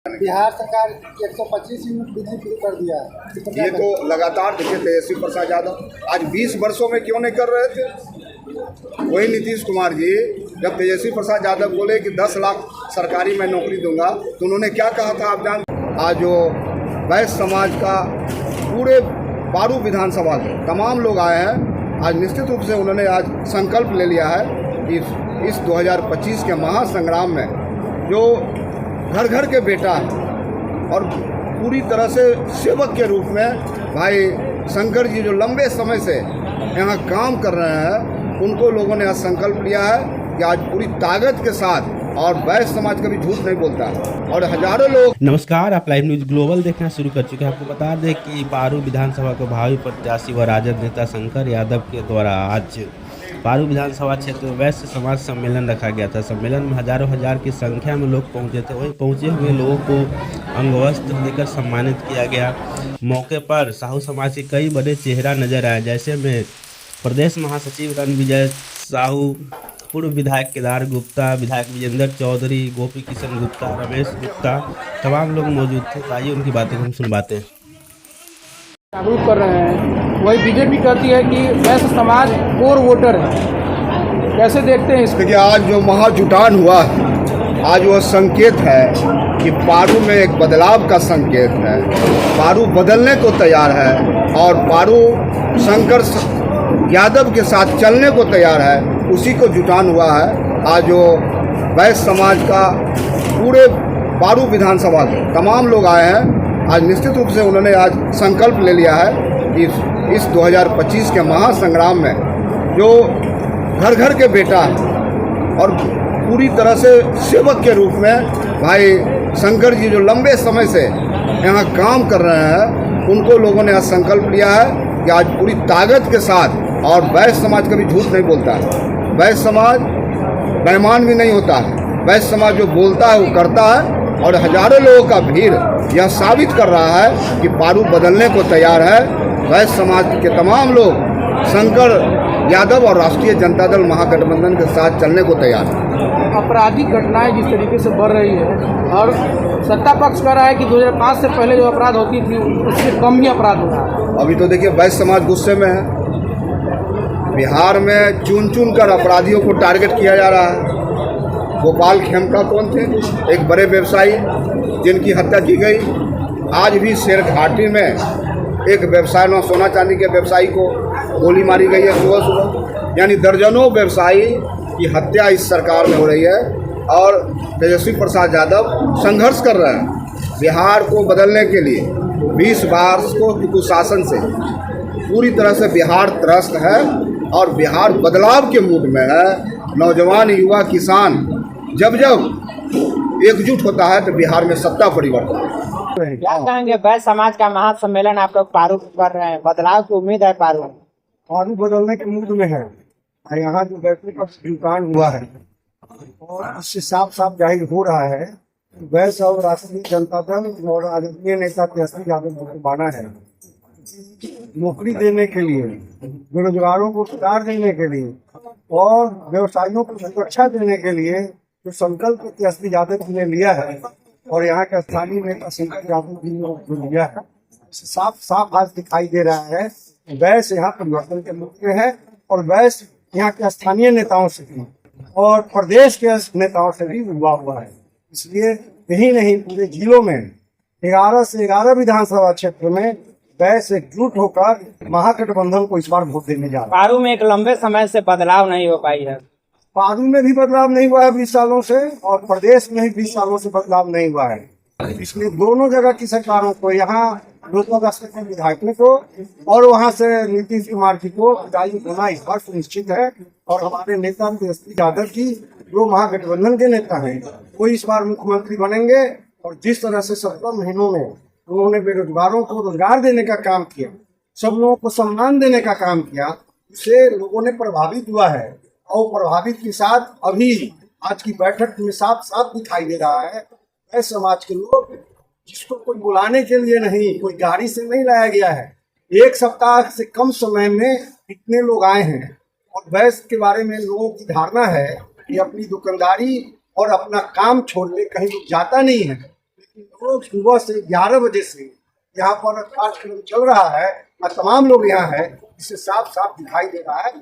बिहार सरकार 125 यूनिट बिजली फ्री कर दिया है। ये तो लगातार देखिए तेजस्वी प्रसाद यादव आज 20 वर्षों में क्यों नहीं कर रहे थे। वही नीतीश कुमार जी जब तेजस्वी प्रसाद यादव बोले कि 10 लाख सरकारी मैं नौकरी दूंगा तो उन्होंने क्या कहा था आप जान। आज जो वैश्य समाज का पूरे बारू विधानसभा के तमाम लोग आए हैं। आज निश्चित रूप से उन्होंने आज संकल्प ले लिया है कि इस 2025 के महासंग्राम में जो घर घर के बेटा है और पूरी तरह से सेवक के रूप में भाई शंकर जी जो लंबे समय से यहाँ काम कर रहे हैं उनको लोगों ने आज संकल्प लिया है कि आज पूरी ताकत के साथ और वैश्य समाज कभी झूठ नहीं बोलता और हजारों लोग। नमस्कार, आप लाइव न्यूज ग्लोबल देखना शुरू कर चुके हैं। आपको बता दें कि पारू विधानसभा के भावी प्रत्याशी व राजद नेता शंकर यादव के द्वारा आज पारू विधानसभा क्षेत्र में वैश्य समाज सम्मेलन रखा गया था। सम्मेलन में हजारों हजार की संख्या में लोग पहुंचे थे। वहीं पहुंचे हुए लोगों को अंगवस्त्र देकर सम्मानित किया गया। मौके पर साहू समाज के कई बड़े चेहरा नजर आए, जैसे में प्रदेश महासचिव रणविजय साहू, पूर्व विधायक केदार गुप्ता, विधायक विजेंद्र चौधरी, गोपी किशन गुप्ता, रमेश गुप्ता, तमाम लोग मौजूद थे। तो आइए उनकी बातें हम सुनवाते हैं। जागरूक कर रहे हैं। वही बीजेपी कहती है कि वैश्य समाज कोर वोटर है। कैसे देखते हैं इसको? देखिए आज जो महाजुटान हुआ है आज वह संकेत है कि पारू में एक बदलाव का संकेत है। पारू बदलने को तैयार है और पारू शंकर यादव के साथ चलने को तैयार है। उसी को जुटान हुआ है। आज जो वैश्य समाज का पूरे पारू विधानसभा के तमाम लोग आए हैं। आज निश्चित रूप से उन्होंने आज संकल्प ले लिया है कि इस 2025 के महासंग्राम में जो घर घर के बेटा है और पूरी तरह से सेवक के रूप में भाई शंकर जी जो लंबे समय से यहाँ काम कर रहे हैं उनको लोगों ने आज संकल्प लिया है कि आज पूरी ताकत के साथ और वैश्य समाज कभी झूठ नहीं बोलता है। वैश्य समाज बेईमान भी नहीं होता है। वैश्य समाज जो बोलता है वो करता है और हजारों लोगों का भीड़ यह साबित कर रहा है कि पारू बदलने को तैयार है। वैश्य समाज के तमाम लोग शंकर यादव और राष्ट्रीय जनता दल महागठबंधन के साथ चलने को तैयार है। आपराधिक घटनाएं जिस तरीके से बढ़ रही है और सत्ता पक्ष कह रहा है कि 2005 से पहले जो अपराध होती थी उससे कम ही अपराध हो रहा है। अभी तो देखिए वैश्य समाज गुस्से में है। बिहार में चुन चुन कर अपराधियों को टारगेट किया जा रहा है। गोपाल खेमका कौन थे? एक बड़े व्यवसायी जिनकी हत्या की गई। आज भी शेर घाटी में एक व्यवसाय सोना चांदी के व्यवसायी को गोली मारी गई है सुबह सुबह। यानी दर्जनों व्यवसायी की हत्या इस सरकार में हो रही है और तेजस्वी प्रसाद यादव संघर्ष कर रहे हैं बिहार को बदलने के लिए। 20 वर्ष को कुशासन से पूरी तरह से बिहार त्रस्त है और बिहार बदलाव के मूड में है। नौजवान, युवा, किसान जब जब एकजुट होता है तो बिहार में सत्ता परिवर्तन है। क्या कहेंगे? वैश्य समाज का महासम्मेलन आप लोग पारू कर रहे हैं, बदलाव की उम्मीद है? पारू बदलने के मूड में है। यहाँ जो वैश्विक जुटान हुआ है और इससे साफ साफ जाहिर हो रहा है वैश्य और राष्ट्रीय जनता दल और आदरणीय नेता तेजस्वी यादव को माना है नौकरी देने के लिए, बेरोजगारों को रोजगार देने के लिए और व्यवसायियों को सुरक्षा देने के लिए जो संकल्प तेजस्वी यादव जी ने लिया है और यहाँ के स्थानीय नेता शंकर यादव जी ने जो लिया है साफ साफ आज दिखाई दे रहा है। वैश्य यहाँ परिवर्तन के मुख में है और वैश्य यहाँ के स्थानीय नेताओं से भी और प्रदेश के नेताओं से भी हुआ है। इसलिए यही नहीं पूरे जिलों में 11 से 11 विधानसभा क्षेत्र में वैश्य एकजुट होकर महागठबंधन को इस बार वोट देने जा रहा है। पारू में एक लंबे समय से बदलाव नहीं हो पाई है। पारू में भी बदलाव नहीं हुआ है 20 सालों से और प्रदेश में भी 20 सालों से बदलाव नहीं हुआ है। इसलिए दोनों जगह की सरकारों को, यहाँ लोकसभा के विधायकों को और वहाँ से नीतीश कुमार जी को विदाई होना इस बार सुनिश्चित है। और हमारे नेता तेजस्वी यादव जी जो महागठबंधन के नेता हैं वो इस बार मुख्यमंत्री बनेंगे और जिस तरह से 17 महीनों में उन्होंने बेरोजगारों को रोजगार देने का काम किया, सब लोगों को सम्मान देने का काम किया, उससे लोगों ने प्रभावित हुआ है। और प्रभावित के साथ अभी आज की बैठक में साफ साफ दिखाई दे रहा है वैश्य समाज के लोग जिसको कोई बुलाने के लिए नहीं, कोई गाड़ी से नहीं लाया गया है, 1 सप्ताह से कम समय में इतने लोग आए हैं। और वैश्य के बारे में लोगों की धारणा है कि अपनी दुकानदारी और अपना काम छोड़ के कहीं जाता नहीं है, लोग सुबह से 11 बजे से यहाँ पर कार्यक्रम चल रहा है और तमाम लोग यहाँ हैं, इससे साफ साफ दिखाई दे रहा है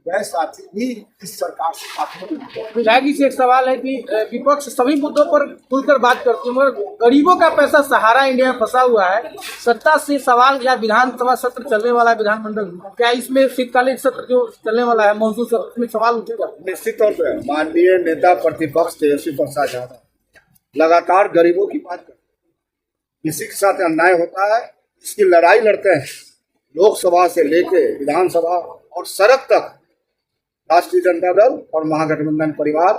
वह साथी भी इस सरकार से काफी। विधायक जी से एक सवाल है कि विपक्ष सभी मुद्दों पर खुलकर बात करती है मगर गरीबों का पैसा सहारा इंडिया में फंसा हुआ है। सत्ता से सवाल या विधानसभा सत्र चलने वाला है विधानमंडल, क्या इसमें शीतकालीन सत्र जो चलने वाला है मॉनसून सत्र में सवाल उठेगा? निश्चित तौर पर माननीय नेता प्रतिपक्ष तेजस्वी प्रसाद यादव लगातार गरीबों की बात करते हैं। किसी के साथ अन्याय होता है इसकी लड़ाई लड़ते हैं। लोकसभा से लेके विधानसभा और सड़क तक राष्ट्रीय जनता दल और महागठबंधन परिवार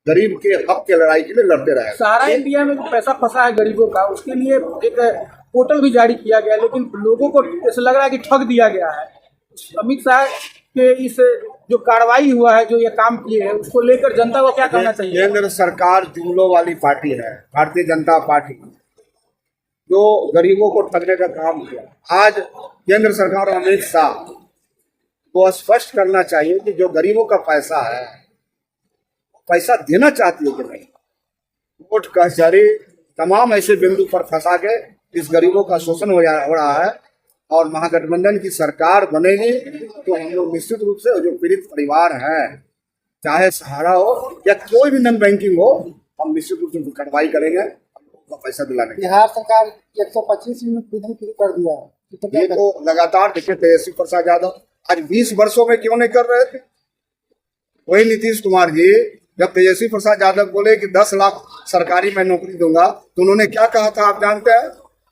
गरीब के हक की लड़ाई के लिए लड़ते रहे। सहारा इंडिया में जो पैसा फंसा है गरीबों का उसके लिए एक पोर्टल भी जारी किया गया, लेकिन लोगों को ऐसा लग रहा है कि ठग दिया गया है। अमित शाह के इस जो कार्रवाई हुआ है, जो ये काम किए हैं, उसको लेकर जनता को क्या करना चाहिए? केंद्र सरकार जुमलों वाली पार्टी है, भारतीय जनता पार्टी, जो गरीबों को ठगने का काम किया। आज केंद्र सरकार और अमित शाह को स्पष्ट करना चाहिए कि जो गरीबों का पैसा है पैसा देना चाहती है कि नहीं। कोर्ट कचहरी तमाम ऐसे बिंदु पर फंसा के इस गरीबों का शोषण हो रहा है और महागठबंधन की सरकार बनेगी तो हम लोग निश्चित रूप से जो पीड़ित परिवार हैं, चाहे सहारा हो या कोई भी नॉन बैंकिंग हो, हम निश्चित रूप से कार्रवाई करेंगे पैसा दिलाने की। बिहार सरकार 125 यूनिट बिजली फ्री कर दिया है। ये तो लगातार देखिए तेजस्वी प्रसाद यादव आज 20 वर्षों में क्यों नहीं कर रहे थे। वही नीतीश कुमार जी जब तेजस्वी प्रसाद यादव बोले कि 10 लाख सरकारी मैं नौकरी दूंगा तो उन्होंने क्या कहा था आप जानते हैं?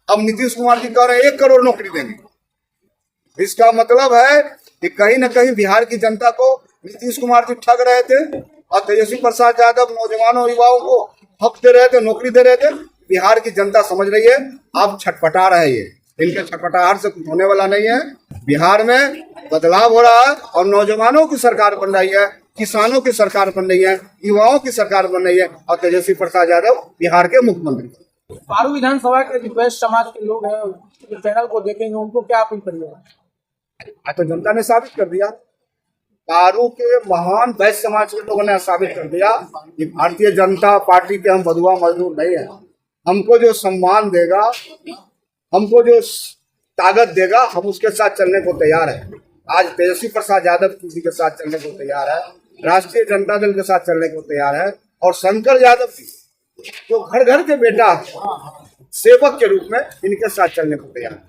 अब नीतीश कुमार जी कह रहे हैं 1 करोड़ नौकरी देंगे। इसका मतलब है कि कहीं ना कहीं बिहार की जनता को नीतीश कुमार जी ठग रहे थे और तेजस्वी प्रसाद यादव नौजवानों युवाओं को हक दे रहे थे, नौकरी दे रहे थे। बिहार की जनता समझ रही है, आप छटपटा रहे हैं। इनके छटपटाहट से कुछ होने वाला नहीं है। बिहार में बदलाव हो रहा है और नौजवानों की सरकार बन रही है, किसानों की सरकार बन रही है, युवाओं की सरकार बन रही है और तेजस्वी प्रसाद यादव बिहार के मुख्यमंत्री। पारू विधानसभा के जो वैश्य समाज के लोग हैं जो चैनल को देखेंगे उनको क्या अपील करिएगा? तो जनता ने साबित कर दिया, पारू के महान वैश्य समाज के लोगों ने साबित कर दिया कि भारतीय जनता पार्टी के हम बधुआ मजदूर नहीं है। हमको जो सम्मान देगा, हमको जो ताकत देगा, हम उसके साथ चलने को तैयार है। आज तेजस्वी प्रसाद यादव किसी के साथ चलने को तैयार है, राष्ट्रीय जनता दल के साथ चलने को तैयार है और शंकर यादव जी जो घर घर के बेटा सेवक के रूप में इनके साथ चलने को तैयार है।